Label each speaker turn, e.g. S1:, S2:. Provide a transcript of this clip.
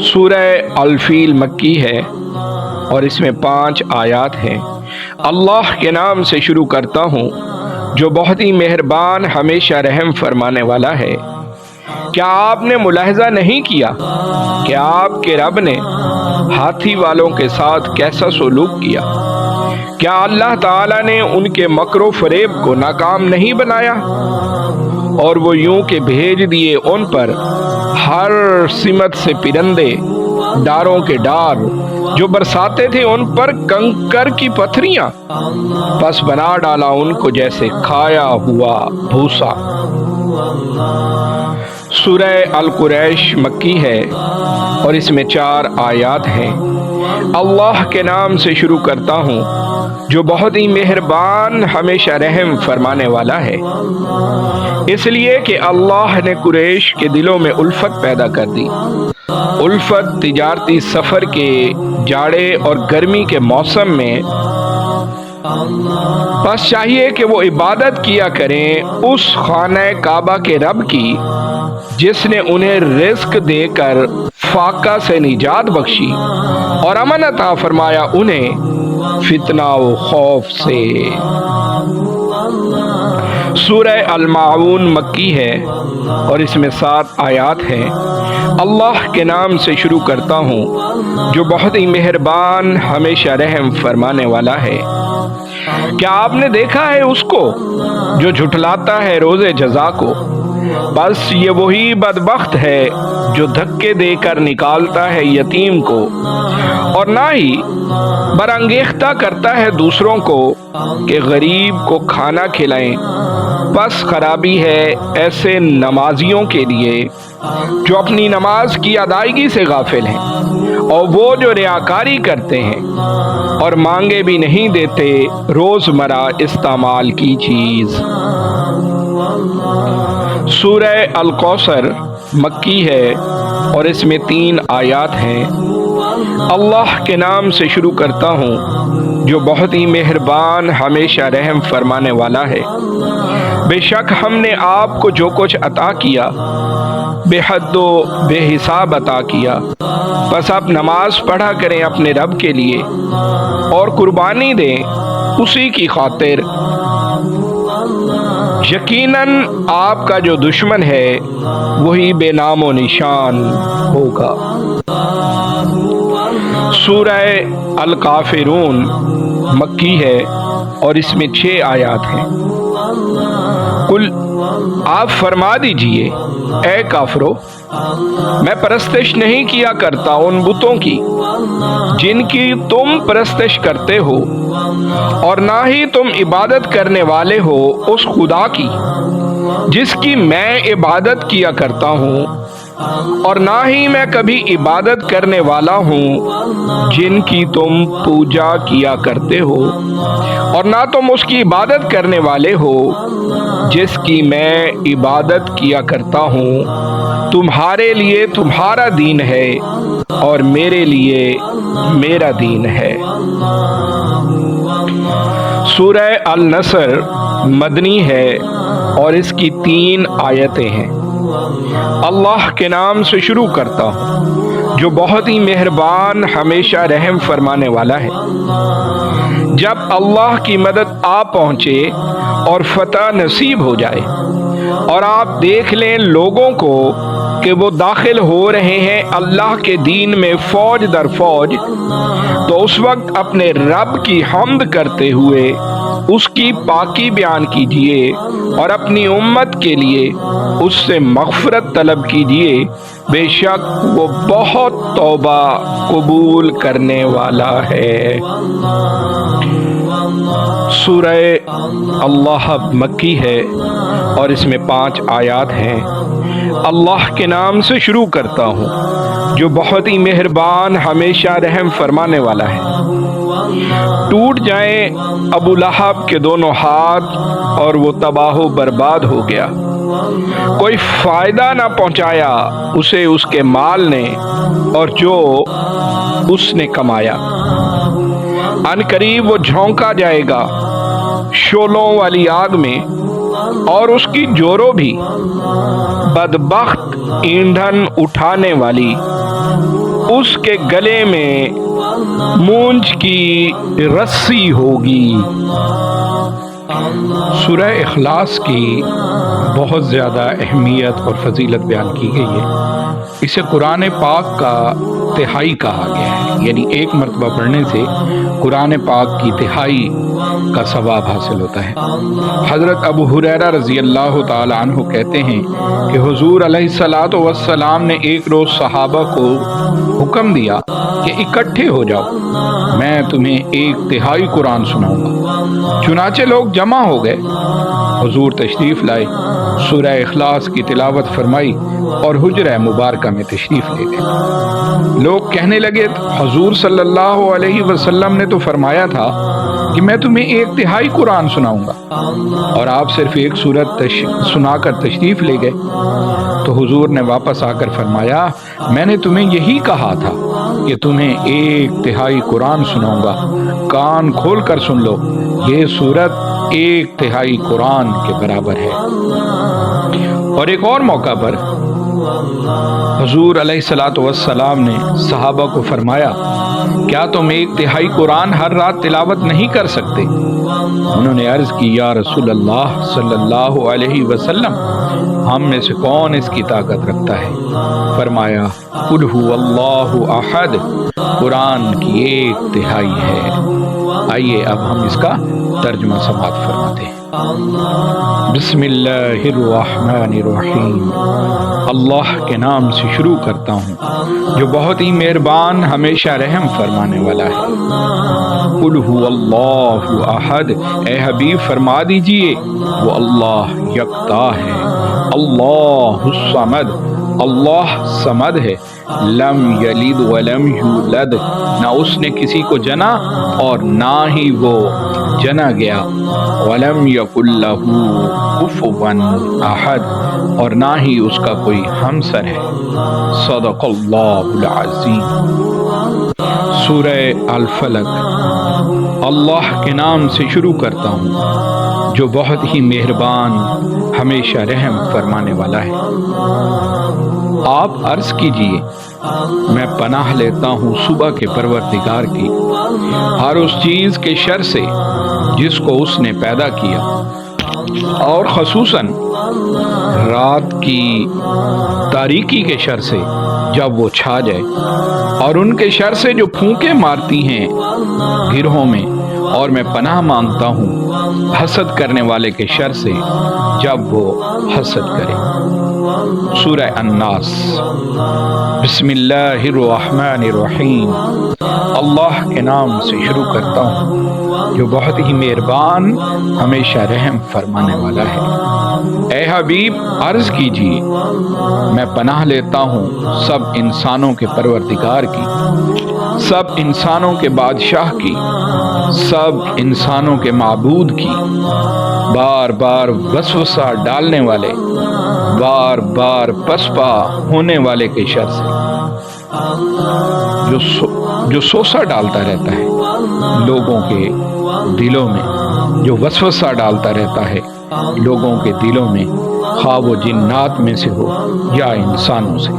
S1: سورہ الفیل مکی ہے اور اس میں 5 آیات ہیں۔ اللہ کے نام سے شروع کرتا ہوں جو بہت ہی مہربان ہمیشہ رحم فرمانے والا ہے۔ کیا آپ نے ملاحظہ نہیں کیا کہ آپ کے رب نے ہاتھی والوں کے ساتھ کیسا سلوک کیا؟ کیا اللہ تعالیٰ نے ان کے مکر و فریب کو ناکام نہیں بنایا؟ اور وہ یوں کہ بھیج دیے ان پر ہر سمت سے پرندے، ڈاروں کے ڈار، جو برساتے تھے ان پر کنکر کی پتھریاں، پس بنا ڈالا ان کو جیسے کھایا ہوا بھوسا۔ سورہ القریش مکی ہے اور اس میں 4 آیات ہیں۔ اللہ کے نام سے شروع کرتا ہوں جو بہت ہی مہربان ہمیشہ رحم فرمانے والا ہے۔ اس لیے کہ اللہ نے قریش کے دلوں میں الفت پیدا کر دی، الفت تجارتی سفر کے جاڑے اور گرمی کے موسم میں۔ بس چاہیے کہ وہ عبادت کیا کریں اس خانہ کعبہ کے رب کی جس نے انہیں رزق دے کر فاقہ سے نجات بخشی اور امن عطا فرمایا انہیں فتنہ و خوف سے۔ سورہ الماعون مکی ہے اور اس میں 7 آیات ہیں۔ اللہ کے نام سے شروع کرتا ہوں جو بہت ہی مہربان ہمیشہ رحم فرمانے والا ہے۔ کیا آپ نے دیکھا ہے اس کو جو جھٹلاتا ہے روز جزا کو؟ بس یہ وہی بدبخت ہے جو دھکے دے کر نکالتا ہے یتیم کو اور نہ ہی برانگیختہ کرتا ہے دوسروں کو کہ غریب کو کھانا کھلائیں۔ بس خرابی ہے ایسے نمازیوں کے لیے جو اپنی نماز کی ادائیگی سے غافل ہیں، اور وہ جو ریاکاری کرتے ہیں اور مانگے بھی نہیں دیتے روزمرہ استعمال کی چیز۔ سورہ الکوثر مکی ہے اور اس میں 3 آیات ہیں۔ اللہ کے نام سے شروع کرتا ہوں جو بہت ہی مہربان ہمیشہ رحم فرمانے والا ہے۔ بے شک ہم نے آپ کو جو کچھ عطا کیا بے حد و بے حساب عطا کیا، بس آپ نماز پڑھا کریں اپنے رب کے لیے اور قربانی دیں اسی کی خاطر۔ یقیناً آپ کا جو دشمن ہے وہی بے نام و نشان ہوگا۔ سورہ الکافرون مکی ہے اور اس میں 6 آیات ہیں۔ کل آپ فرما دیجئے اے کافرو، میں پرستش نہیں کیا کرتا ان بتوں کی جن کی تم پرستش کرتے ہو، اور نہ ہی تم عبادت کرنے والے ہو اس خدا کی جس کی میں عبادت کیا کرتا ہوں، اور نہ ہی میں کبھی عبادت کرنے والا ہوں جن کی تم پوجا کیا کرتے ہو، اور نہ تم اس کی عبادت کرنے والے ہو جس کی میں عبادت کیا کرتا ہوں۔ تمہارے لیے تمہارا دین ہے اور میرے لیے میرا دین ہے۔ سورہ النصر مدنی ہے اور اس کی 3 آیتیں ہیں۔ اللہ کے نام سے شروع کرتا ہوں جو بہت ہی مہربان ہمیشہ رحم فرمانے والا ہے۔ جب اللہ کی مدد آ پہنچے اور فتح نصیب ہو جائے اور آپ دیکھ لیں لوگوں کو کہ وہ داخل ہو رہے ہیں اللہ کے دین میں فوج در فوج، تو اس وقت اپنے رب کی حمد کرتے ہوئے اس کی پاکی بیان کیجیے اور اپنی امت کے لیے اس سے مغفرت طلب کیجیے، بے شک وہ بہت توبہ قبول کرنے والا ہے۔ سورہ اللہ مکی ہے اور اس میں 5 آیات ہیں۔ اللہ کے نام سے شروع کرتا ہوں جو بہت ہی مہربان ہمیشہ رحم فرمانے والا ہے۔ ٹوٹ جائیں ابو لہب کے دونوں ہاتھ اور وہ تباہ و برباد ہو گیا، کوئی فائدہ نہ پہنچایا اسے اس کے مال نے اور جو اس نے کمایا۔ ان قریب وہ جھونکا جائے گا شعلوں والی آگ میں، اور اس کی جورو بھی بدبخت ایندھن اٹھانے والی اس کے گلے میں مونج کی رسی ہوگی۔ سورہ اخلاص کی بہت زیادہ اہمیت اور فضیلت بیان کی گئی ہے۔ اسے قرآن پاک کا تہائی کہا گیا ہے، یعنی ایک مرتبہ پڑھنے سے قرآن پاک کی تہائی کا ثواب حاصل ہوتا ہے۔ حضرت ابو ہریرہ رضی اللہ تعالی عنہ کہتے ہیں کہ حضور علیہ الصلوۃ والسلام نے ایک روز صحابہ کو حکم دیا کہ اکٹھے ہو جاؤ، میں تمہیں ایک تہائی قرآن سناؤں گا۔ چنانچہ لوگ جمع ہو گئے، حضور تشریف لائے، سورہ اخلاص کی تلاوت فرمائی اور حجرہ مبارکہ میں تشریف لے گئے۔ لوگ کہنے لگے حضور صلی اللہ علیہ وسلم نے تو فرمایا تھا کہ میں تمہیں ایک تہائی قرآن سناؤں گا، اور آپ صرف ایک سورت سنا کر تشریف لے گئے۔ تو حضور نے واپس آ کر فرمایا میں نے تمہیں یہی کہا تھا کہ تمہیں ایک تہائی قرآن سناؤں گا، کان کھول کر سن لو، یہ سورت ایک تہائی قرآن کے برابر ہے۔ اور ایک اور موقع پر حضور علیہ الصلوۃ والسلام نے صحابہ کو فرمایا کیا تم ایک تہائی قرآن ہر رات تلاوت نہیں کر سکتے؟ انہوں نے عرض کی یا رسول اللہ صلی اللہ علیہ وسلم، ہم میں سے کون اس کی طاقت رکھتا ہے؟ فرمایا قل هو اللہ احد، قرآن کی ایک تہائی ہے۔ آئیے اب ہم اس کا ترجمہ سماعت فرماتے ہیں۔ بسم اللہ الرحمن الرحیم، اللہ کے نام سے شروع کرتا ہوں جو بہت ہی مہربان ہمیشہ رحم فرمانے والا ہے۔ قل هو اللہ احد، اے حبیب فرما دیجئے وہ اللہ یکتا ہے، اللہ الصمد، اللہ صمد ہے، لم یلد ولم یولد، نہ اس نے کسی کو جنا اور نہ ہی وہ جنا گیا، ولم یکن لہ کفوا احد، اور نہ ہی اس کا کوئی ہمسر ہے۔ صدق اللہ العظیم۔ سورہ الفلق۔ اللہ کے نام سے شروع کرتا ہوں جو بہت ہی مہربان ہمیشہ رحم فرمانے والا ہے۔ آپ عرض کیجئے میں پناہ لیتا ہوں صبح کے پروردگار کی، ہر اس چیز کے شر سے جس کو اس نے پیدا کیا، اور خصوصاً رات کی تاریکی کے شر سے جب وہ چھا جائے، اور ان کے شر سے جو پھونکے مارتی ہیں گرہوں میں، اور میں پناہ مانگتا ہوں حسد کرنے والے کے شر سے جب وہ حسد کرے۔ سورہ الناس۔ بسم اللہ الرحمن الرحیم، اللہ کے نام سے شروع کرتا ہوں جو بہت ہی مہربان ہمیشہ رحم فرمانے والا ہے۔ اے حبیب عرض کیجئے میں پناہ لیتا ہوں سب انسانوں کے پروردگار کی، سب انسانوں کے بادشاہ کی، سب انسانوں کے معبود کی، بار بار وسوسہ ڈالنے والے، بار بار پسپا ہونے والے کے شر سے، جو سوسہ ڈالتا رہتا ہے لوگوں کے دلوں میں، جو وسوسہ ڈالتا رہتا ہے لوگوں کے دلوں میں، خواہ وہ جنات میں سے ہو یا انسانوں سے۔